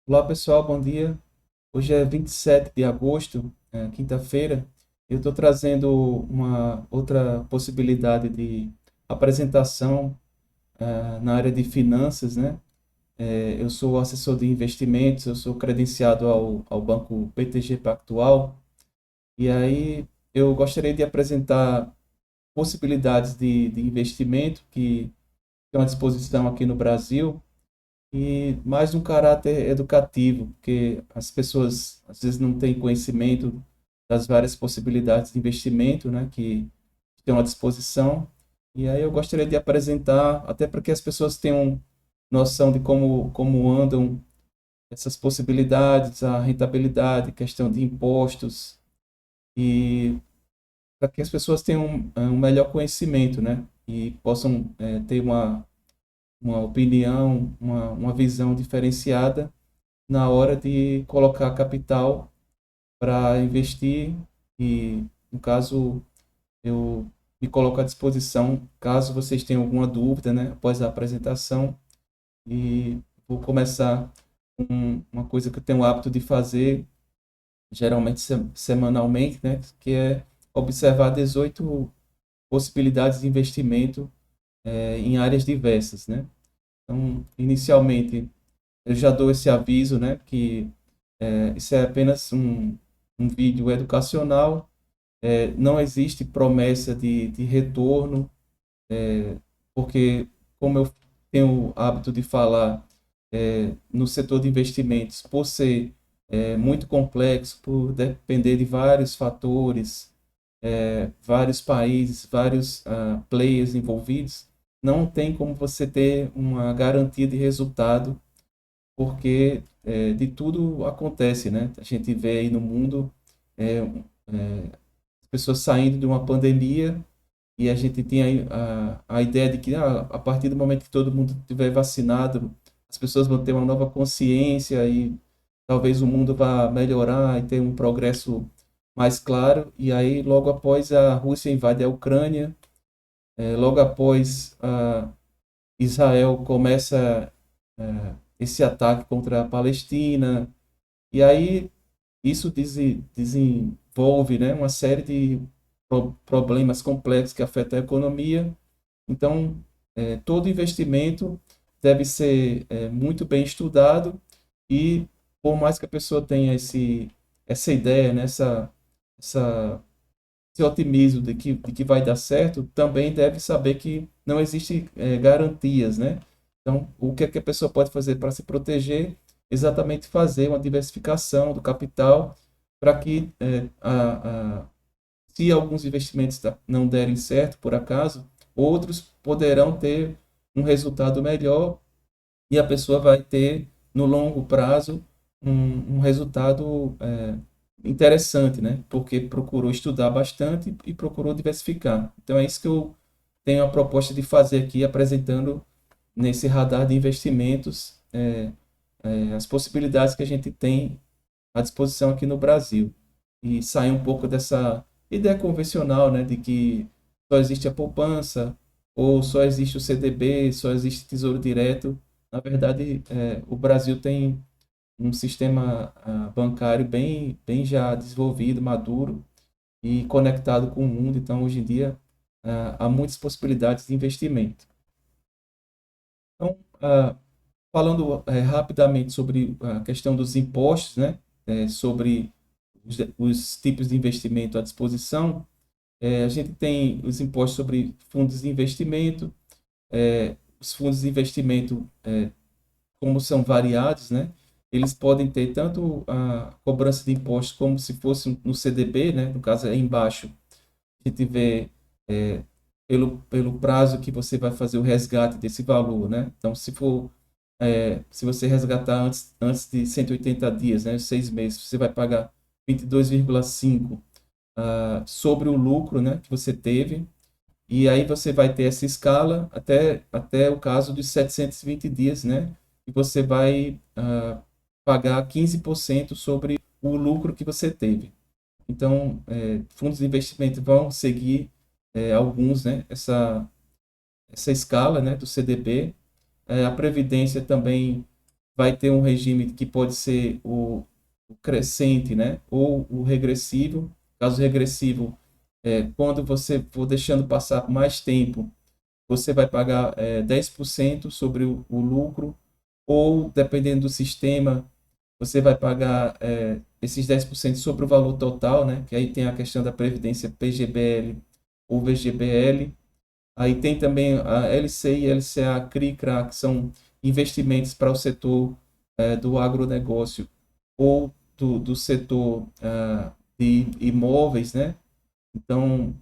Olá pessoal, bom dia. Hoje é 27 de agosto, quinta-feira. Eu estou trazendo uma outra possibilidade de apresentação na área de finanças, né? Eu sou assessor de investimentos, eu sou credenciado ao banco BTG Pactual e aí eu gostaria de apresentar possibilidades de investimento que estão à disposição aqui no Brasil e mais um caráter educativo, porque as pessoas às vezes não têm conhecimento das várias possibilidades de investimento, né, que estão à disposição. E aí eu gostaria de apresentar, até para que as pessoas tenham noção de como andam essas possibilidades, a rentabilidade, questão de impostos, e para que as pessoas tenham um melhor conhecimento, né, e possam ter uma opinião, uma visão diferenciada na hora de colocar capital para investir e, no caso, eu me coloco à disposição caso vocês tenham alguma dúvida, né, após a apresentação. E vou começar com uma coisa que eu tenho o hábito de fazer, geralmente semanalmente, né, que é observar 18 possibilidades de investimento em áreas diversas, né? Então, inicialmente, eu já dou esse aviso, né, que isso é apenas um vídeo educacional, não existe promessa de retorno, porque, como eu tenho o hábito de falar, no setor de investimentos, por ser muito complexo, por depender de vários fatores, vários países, vários players envolvidos, não tem como você ter uma garantia de resultado porque de tudo acontece, né? A gente vê aí no mundo as pessoas saindo de uma pandemia e a gente tem aí a ideia de que a partir do momento que todo mundo estiver vacinado, as pessoas vão ter uma nova consciência e talvez o mundo vá melhorar e ter um progresso mais claro. E aí, logo após a Rússia invade a Ucrânia, logo após Israel começa esse ataque contra a Palestina, e aí isso desenvolve, né, uma série de problemas complexos que afetam a economia. Então, todo investimento deve ser muito bem estudado e, por mais que a pessoa tenha essa ideia, né, essa, esse otimismo de que vai dar certo, também deve saber que não existe garantias, né? Então, o que é que a pessoa pode fazer para se proteger? Exatamente fazer uma diversificação do capital para que, se alguns investimentos não derem certo, por acaso, outros poderão ter um resultado melhor e a pessoa vai ter, no longo prazo, um resultado interessante, né? Porque procurou estudar bastante e procurou diversificar. Então, é isso que eu tenho a proposta de fazer aqui, apresentando nesse radar de investimentos as possibilidades que a gente tem à disposição aqui no Brasil. E sair um pouco dessa ideia convencional, né, de que só existe a poupança, ou só existe o CDB, só existe Tesouro Direto. Na verdade, o Brasil tem um sistema bancário bem já desenvolvido, maduro e conectado com o mundo. Então, hoje em dia, há muitas possibilidades de investimento. Então, falando rapidamente sobre a questão dos impostos, né, sobre os tipos de investimento à disposição, a gente tem os impostos sobre fundos de investimento, os fundos de investimento, como são variados, né, eles podem ter tanto a cobrança de impostos como se fosse no CDB, né, no caso é embaixo, a gente vê pelo prazo que você vai fazer o resgate desse valor, né? Então, se você resgatar antes de 180 dias, né, 6 meses, você vai pagar 22,5 sobre o lucro, né, que você teve. E aí você vai ter essa escala até o caso dos 720 dias, né? E você vai pagar 15% sobre o lucro que você teve. Então, fundos de investimento vão seguir alguns, né, essa escala, né, do CDB. A Previdência também vai ter um regime que pode ser o crescente, né? Ou o regressivo. Caso regressivo, quando você for deixando passar por mais tempo, você vai pagar 10% sobre o lucro, ou, dependendo do sistema, você vai pagar esses 10% sobre o valor total, né? Que aí tem a questão da previdência PGBL ou VGBL. Aí tem também a LCI, LCA, CRI, CRA, que são investimentos para o setor do agronegócio ou do setor de imóveis, né? Então,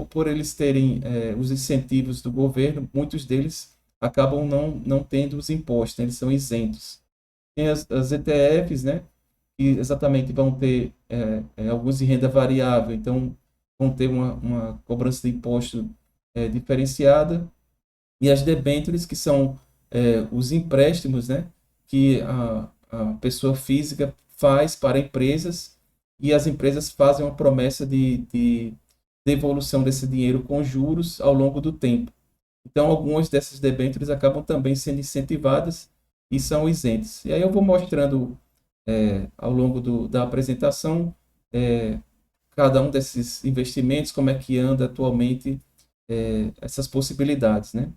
por eles terem os incentivos do governo, muitos deles acabam não tendo os impostos, né? Eles são isentos. Tem as ETFs, né? Que exatamente vão ter alguns de renda variável, então vão ter uma cobrança de imposto diferenciada, e as debêntures, que são os empréstimos, né, que a pessoa física faz para empresas, e as empresas fazem uma promessa de devolução desse dinheiro com juros ao longo do tempo. Então, algumas dessas debêntures acabam também sendo incentivadas e são isentas. E aí eu vou mostrando ao longo da apresentação cada um desses investimentos, como é que anda atualmente essas possibilidades, né?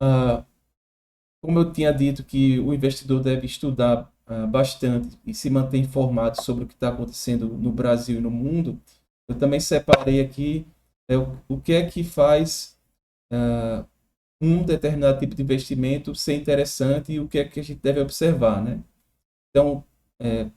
Ah, como eu tinha dito que o investidor deve estudar bastante e se manter informado sobre o que está acontecendo no Brasil e no mundo, eu também separei aqui o que é que faz um determinado tipo de investimento ser interessante e o que é que a gente deve observar, né? Então,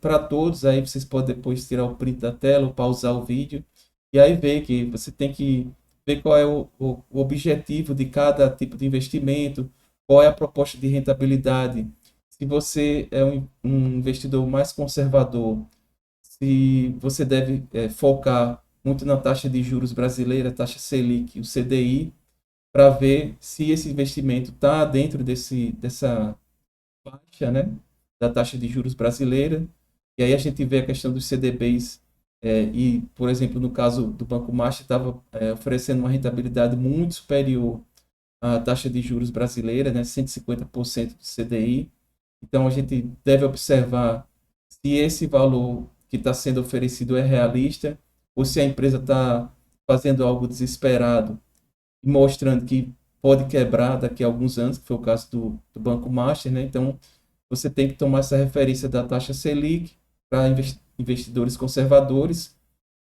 para todos, aí vocês podem depois tirar o print da tela ou pausar o vídeo e aí ver que você tem que ver qual é o objetivo de cada tipo de investimento, qual é a proposta de rentabilidade. Se você é um investidor mais conservador, se você deve focar muito na taxa de juros brasileira, taxa Selic, o CDI, para ver se esse investimento está dentro dessa faixa, né, da taxa de juros brasileira. E aí a gente vê a questão dos CDBs, e, por exemplo, no caso do Banco Master, estava oferecendo uma rentabilidade muito superior à taxa de juros brasileira, né, 150% do CDI. Então a gente deve observar se esse valor que está sendo oferecido é realista ou se a empresa está fazendo algo desesperado e mostrando que pode quebrar daqui a alguns anos, que foi o caso do Banco Master, né? Então, você tem que tomar essa referência da taxa Selic para investidores conservadores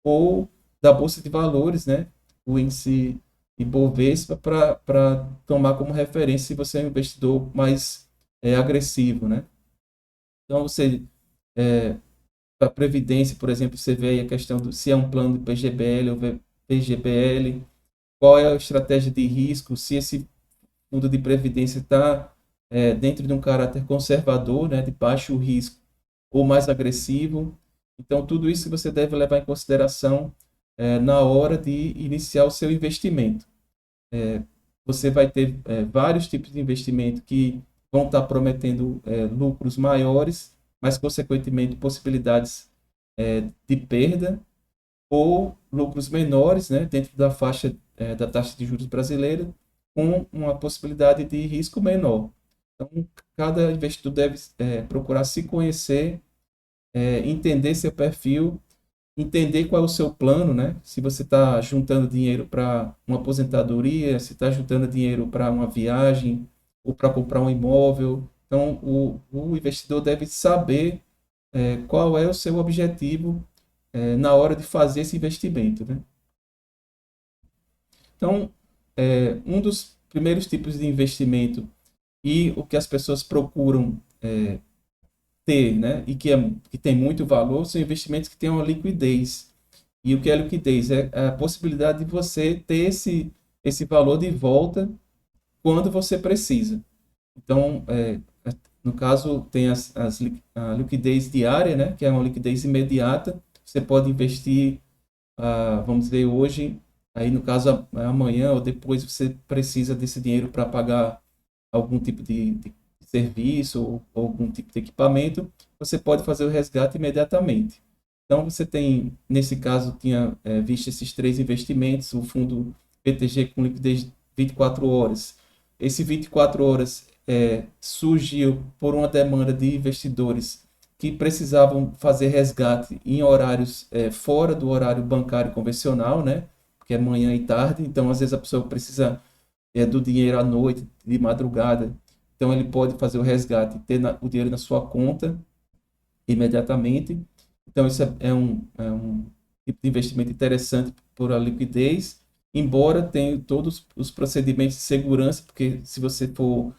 ou da Bolsa de Valores, né? O índice Ibovespa para tomar como referência se você é um investidor mais agressivo, né? Então, você, para a Previdência, por exemplo, você vê aí a questão do se é um plano de PGBL ou PGBL, qual é a estratégia de risco, se esse fundo de previdência está dentro de um caráter conservador, né, de baixo risco ou mais agressivo. Então, tudo isso você deve levar em consideração na hora de iniciar o seu investimento. Você vai ter vários tipos de investimento que vão estar prometendo lucros maiores, mas, consequentemente, possibilidades de perda, ou lucros menores, né, dentro da faixa da taxa de juros brasileira, com uma possibilidade de risco menor. Então, cada investidor deve procurar se conhecer, entender seu perfil, entender qual é o seu plano, né? Se você está juntando dinheiro para uma aposentadoria, se está juntando dinheiro para uma viagem ou para comprar um imóvel. Então, o investidor deve saber qual é o seu objetivo na hora de fazer esse investimento, né? Então, um dos primeiros tipos de investimento e o que as pessoas procuram ter, né, e que tem muito valor, são investimentos que têm uma liquidez. E o que é liquidez? É a possibilidade de você ter esse valor de volta quando você precisa. Então, no caso, tem a liquidez diária, né, que é uma liquidez imediata. Você pode investir, vamos dizer, hoje, aí no caso amanhã ou depois você precisa desse dinheiro para pagar algum tipo de serviço ou algum tipo de equipamento, você pode fazer o resgate imediatamente. Então você tem, nesse caso, tinha visto esses três investimentos, o fundo BTG com liquidez 24 horas. Esse 24 horas surgiu por uma demanda de investidores que precisavam fazer resgate em horários fora do horário bancário convencional, né? Que é manhã e tarde. Então, às vezes a pessoa precisa do dinheiro à noite, de madrugada. Então, ele pode fazer o resgate, ter o dinheiro na sua conta imediatamente. Então, isso é um tipo de investimento interessante por a liquidez, embora tenha todos os procedimentos de segurança, porque se você for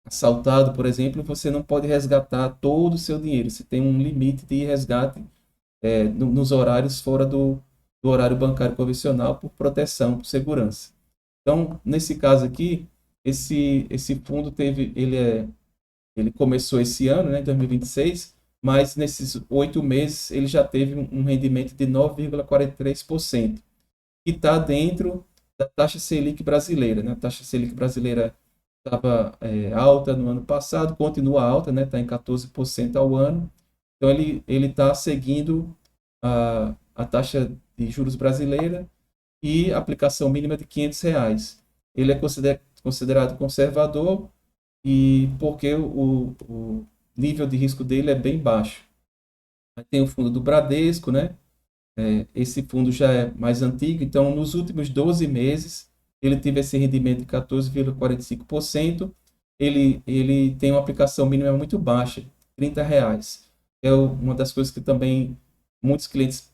assaltado, por exemplo, você não pode resgatar todo o seu dinheiro. Você tem um limite de resgate nos horários fora do horário bancário convencional por proteção, por segurança. Então, nesse caso aqui, esse fundo ele começou esse ano, né, em 2026, mas nesses 8 meses ele já teve um rendimento de 9,43%, que está dentro da taxa Selic brasileira, né? A taxa Selic brasileira estava alta no ano passado, continua alta, né? Está em 14% ao ano. Então ele está seguindo a taxa de juros brasileira e aplicação mínima de R$ 500. Ele é considerado conservador e porque o nível de risco dele é bem baixo. Aí tem o fundo do Bradesco, né? Esse fundo já é mais antigo, então nos últimos 12 meses ele teve esse rendimento de 14,45%. Ele tem uma aplicação mínima muito baixa, R$ 30. É uma das coisas que também muitos clientes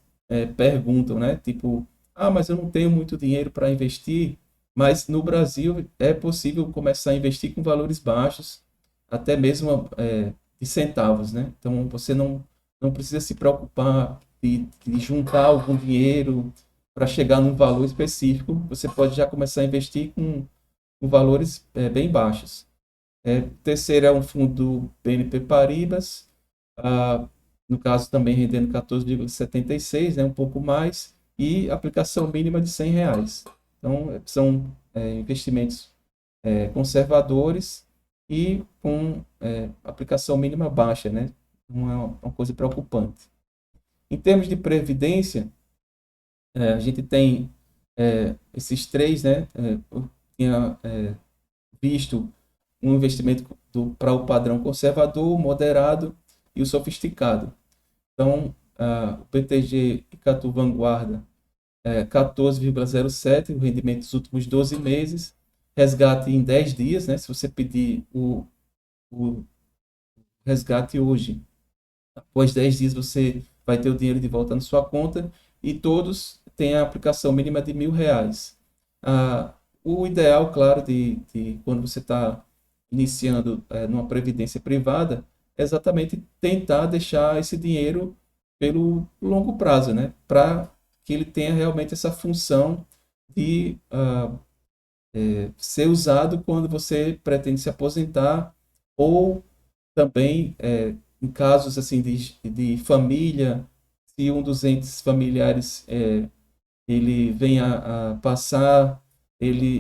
perguntam, né? Tipo, mas eu não tenho muito dinheiro para investir, mas no Brasil é possível começar a investir com valores baixos, até mesmo de centavos, né? Então você não precisa se preocupar de juntar algum dinheiro para chegar num valor específico. Você pode já começar a investir com valores bem baixos. Terceiro é um fundo BNP Paribas, ah, no caso também rendendo 14,76, né, um pouco mais, e aplicação mínima de R$ 100. Então, são investimentos conservadores e com aplicação mínima baixa, né? Não é uma coisa preocupante. Em termos de previdência, a gente tem esses três, né? Eu tinha visto um investimento para o padrão conservador, moderado e o sofisticado. Então, o BTG Icatu Vanguarda 14,07, o rendimento dos últimos 12 meses, resgate em 10 dias, né? Se você pedir o resgate hoje, após 10 dias você vai ter o dinheiro de volta na sua conta e todos têm a aplicação mínima de R$ 1.000. O ideal, claro, de quando você está iniciando numa previdência privada é exatamente tentar deixar esse dinheiro pelo longo prazo, né? Para que ele tenha realmente essa função de ser usado quando você pretende se aposentar ou também em casos assim de família, se um dos entes familiares ele vem a passar,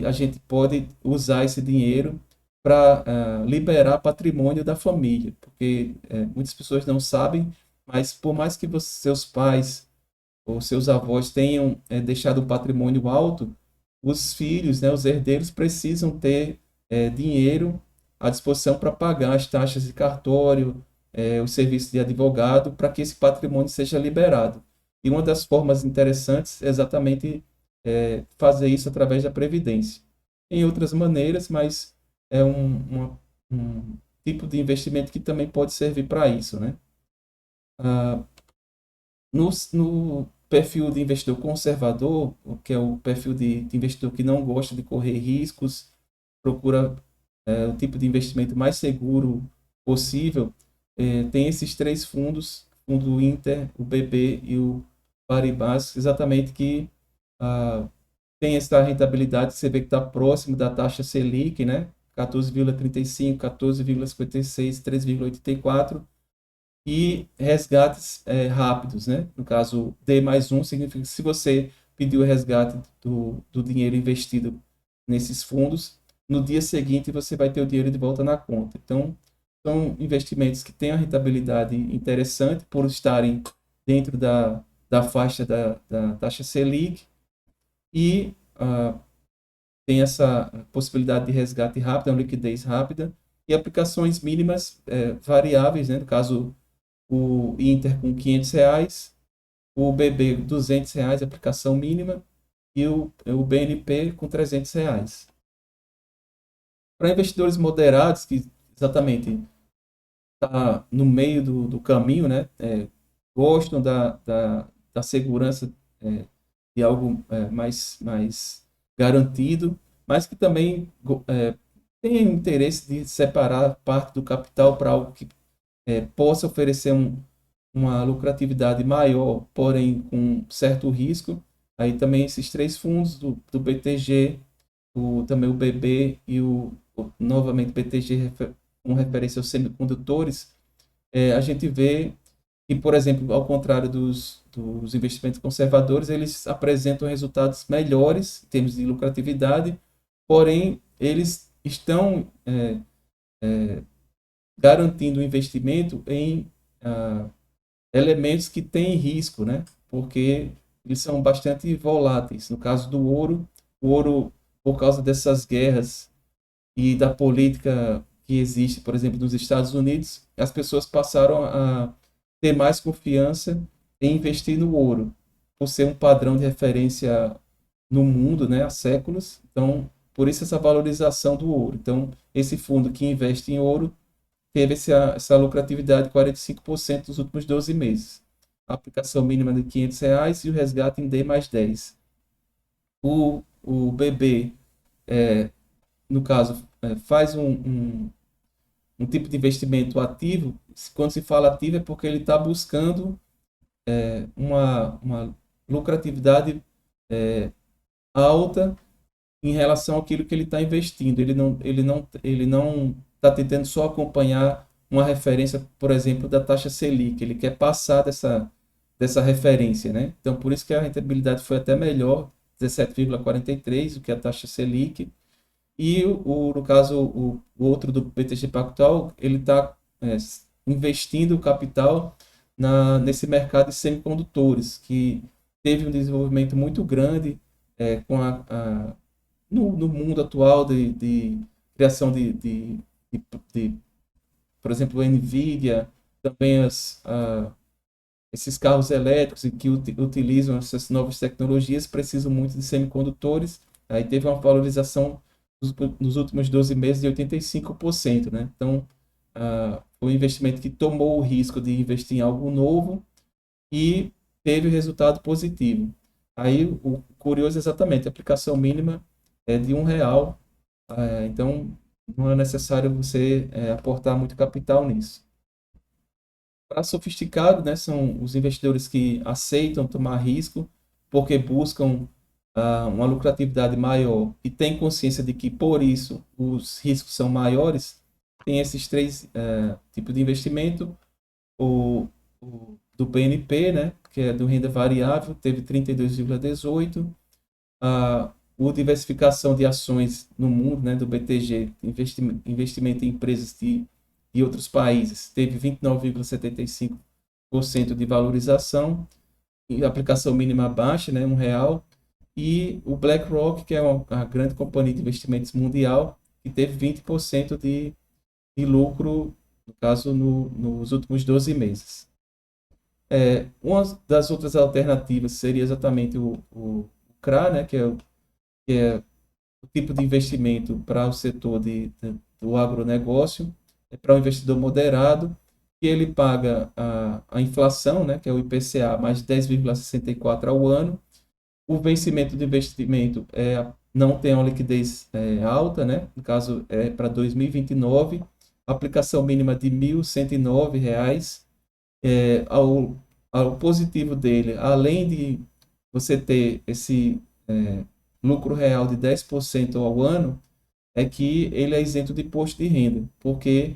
a gente pode usar esse dinheiro para liberar patrimônio da família, porque muitas pessoas não sabem, mas por mais que seus pais ou seus avós tenham deixado um patrimônio alto, os filhos, né, os herdeiros precisam ter dinheiro à disposição para pagar as taxas de cartório, o serviço de advogado, para que esse patrimônio seja liberado. E uma das formas interessantes é exatamente fazer isso através da Previdência. Tem outras maneiras, mas é um tipo de investimento que também pode servir para isso, né? Ah, no perfil de investidor conservador, que é o perfil de investidor que não gosta de correr riscos, procura o tipo de investimento mais seguro possível, tem esses três fundos, o fundo Inter, o BB e o Paribas, exatamente que tem essa rentabilidade, você vê que está próximo da taxa Selic, né? 14,35, 14,56, 3,84 e resgates rápidos, né? No caso, D mais um significa que se você pediu o resgate do dinheiro investido nesses fundos, no dia seguinte você vai ter o dinheiro de volta na conta. Então, são investimentos que têm a rentabilidade interessante por estarem dentro da faixa da taxa Selic e tem essa possibilidade de resgate rápido, uma liquidez rápida, e aplicações mínimas variáveis, né? No caso, o Inter com R$ 500, o BB R$ 200, aplicação mínima, e o BNP com R$ 300. Para investidores moderados, que exatamente está no meio do caminho, né? Gostam da segurança de algo mais garantido, mas que também têm interesse de separar parte do capital para algo que possa oferecer uma lucratividade maior, porém com certo risco. Aí também esses três fundos do BTG, também o BB e novamente BTG com referência aos semicondutores, a gente vê que, por exemplo, ao contrário dos investimentos conservadores, eles apresentam resultados melhores em termos de lucratividade, porém eles estão garantindo o investimento em elementos que têm risco, né? Porque eles são bastante voláteis. No caso do ouro, o ouro, por causa dessas guerras e da política que existe, por exemplo, nos Estados Unidos, as pessoas passaram a ter mais confiança em investir no ouro, por ser um padrão de referência no mundo, né, há séculos. Então, por isso essa valorização do ouro. Então, esse fundo que investe em ouro teve essa lucratividade de 45% nos últimos 12 meses. A aplicação mínima de R$ 500 e o resgate em D mais 10. O BB, no caso, faz um tipo de investimento ativo. Quando se fala ativo é porque ele está buscando uma lucratividade alta em relação àquilo que ele está investindo. Ele não está tentando só acompanhar uma referência, por exemplo, da taxa Selic. Ele quer passar dessa referência, né? Então, por isso que a rentabilidade foi até melhor, 17,43, do que a taxa Selic. E no caso, o outro do BTG Pactual, ele está investindo o capital nesse mercado de semicondutores, que teve um desenvolvimento muito grande com no mundo atual de criação de, por exemplo, a NVIDIA, também esses carros elétricos que utilizam essas novas tecnologias precisam muito de semicondutores. Aí teve uma valorização nos últimos 12 meses de 85%, né? Então, foi um investimento que tomou o risco de investir em algo novo e teve resultado positivo. Aí, o curioso é exatamente, a aplicação mínima é de R$ 1, então não é necessário você aportar muito capital nisso. Para sofisticado, né, são os investidores que aceitam tomar risco porque buscam uma lucratividade maior e têm consciência de que, por isso, os riscos são maiores. Tem esses três tipos de investimento. Do BNP, né, que é do renda variável, teve 32,18. O diversificação de ações no mundo, né, do BTG, investimento em empresas de outros países, teve 29,75% de valorização, e aplicação mínima baixa, né, R$ 1. E o BlackRock, que é uma grande companhia de investimentos mundial, que teve 20% de lucro, no caso, nos últimos 12 meses. Uma das outras alternativas seria exatamente o CRA, né, que é o tipo de investimento para o setor do agronegócio, para o investidor moderado, que ele paga a inflação, né, que é o IPCA, mais 10,64 ao ano. O vencimento do investimento não tem uma liquidez alta, né? No caso, é para 2029. A aplicação mínima de R$ 1.109. Ao positivo dele, além de você ter esse lucro real de 10% ao ano, é que ele é isento de imposto de renda, porque,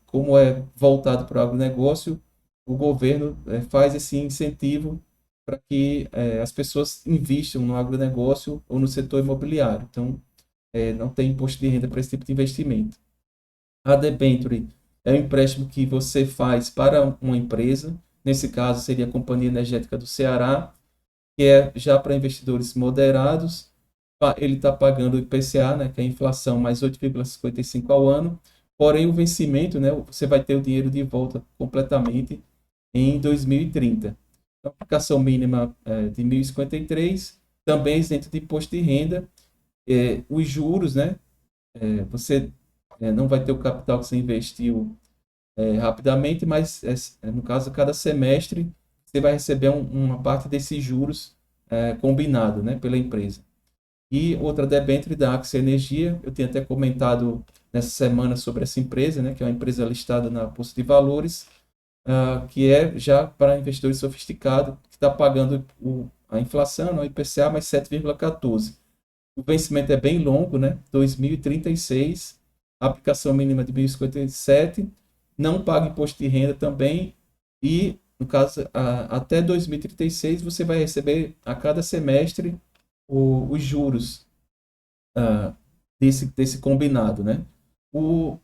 como é voltado para o agronegócio, o governo faz esse incentivo para que as pessoas investam no agronegócio ou no setor imobiliário. Então, não tem imposto de renda para esse tipo de investimento. A debenture é um empréstimo que você faz para uma empresa, nesse caso seria a Companhia Energética do Ceará, que é já para investidores moderados. ele está pagando o IPCA, né, que é a inflação, mais 8,55 ao ano, porém o vencimento, né, você vai ter o dinheiro de volta completamente em 2030. A aplicação mínima de 1.053, também isento de imposto de renda, os juros, né, você não vai ter o capital que você investiu rapidamente, mas no caso, cada semestre você vai receber uma parte desses juros combinado, né, pela empresa. E outra debênture da Axia Energia, eu tinha até comentado nessa semana sobre essa empresa, né, que é uma empresa listada na Bolsa de Valores, que é já para investidores sofisticados, que está pagando a inflação, o IPCA, mais 7,14. O vencimento é bem longo, né, 2036, a aplicação mínima de 1.057, não paga imposto de renda também, e, no caso, até 2036, você vai receber a cada semestre os juros desse combinado, né?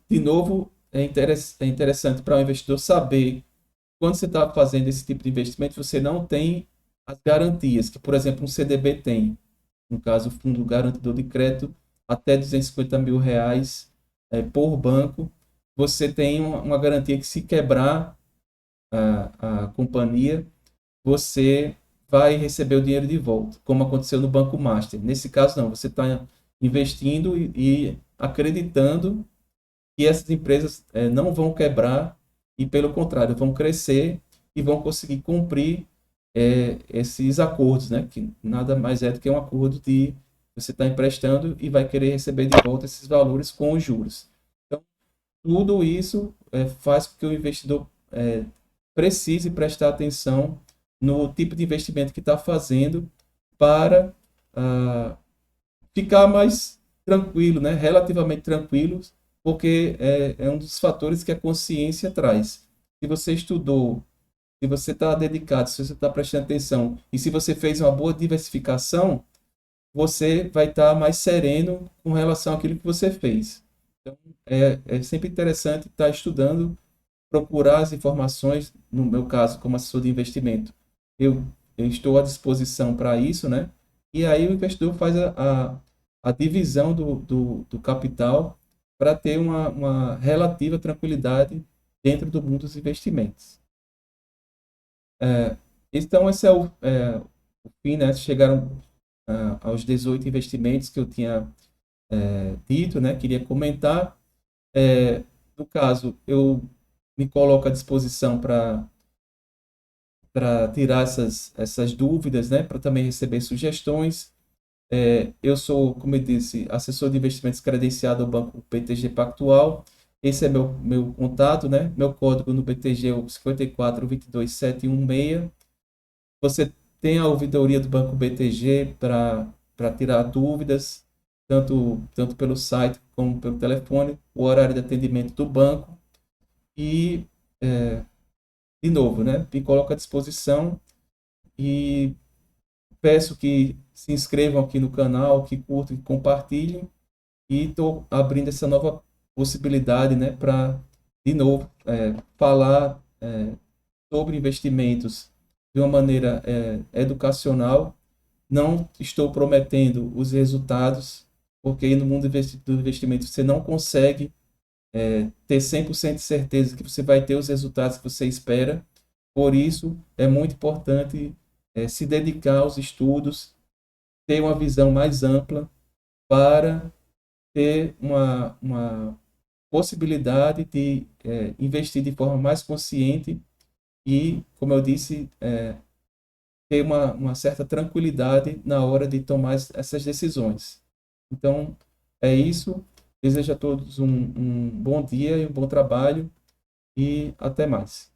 De novo, é interessante para o investidor saber, quando você está fazendo esse tipo de investimento, você não tem as garantias que, por exemplo, um CDB tem. No caso, o Fundo Garantidor de Crédito, até R$ 250 mil por banco, você tem uma garantia que, se quebrar a companhia, você vai receber o dinheiro de volta, como aconteceu no Banco Master. Nesse caso, não, você está investindo e acreditando que essas empresas não vão quebrar e, pelo contrário, vão crescer e vão conseguir cumprir esses acordos, né? Que nada mais é do que um acordo de você está emprestando e vai querer receber de volta esses valores com os juros. Então, tudo isso faz com que o investidor precise prestar atenção no tipo de investimento que está fazendo para ficar mais tranquilo, né? Relativamente tranquilo, porque é um dos fatores que a consciência traz. Se você estudou, se você está dedicado, se você está prestando atenção e se você fez uma boa diversificação, você vai estar mais sereno com relação àquilo que você fez. Então, é sempre interessante estar estudando, procurar as informações, no meu caso, como assessor de investimento. Eu estou à disposição para isso, né? E aí o investidor faz a divisão do capital para ter uma relativa tranquilidade dentro do mundo dos investimentos. Então, esse é o fim, né? Chegaram aos 18 investimentos que eu tinha dito, né? Queria comentar. No caso, eu me coloco à disposição para tirar essas dúvidas, né? Para também receber sugestões. Eu sou, como eu disse, assessor de investimentos credenciado ao Banco BTG Pactual. Esse é meu contato, né? Meu código no BTG é o 5422716. Você tem a ouvidoria do Banco BTG para tirar dúvidas, tanto pelo site como pelo telefone, o horário de atendimento do banco. E, de novo, né? Me coloco à disposição e peço que se inscrevam aqui no canal, que curtam e compartilhem. E estou abrindo essa nova possibilidade, né, para, de novo, falar sobre investimentos de uma maneira educacional. Não estou prometendo os resultados, porque no mundo do investimento você não consegue ter 100% de certeza que você vai ter os resultados que você espera. Por isso, é muito importante se dedicar aos estudos, ter uma visão mais ampla para ter uma possibilidade de investir de forma mais consciente e, como eu disse, ter uma certa tranquilidade na hora de tomar essas decisões. Então, é isso. Desejo a todos um bom dia e um bom trabalho e até mais.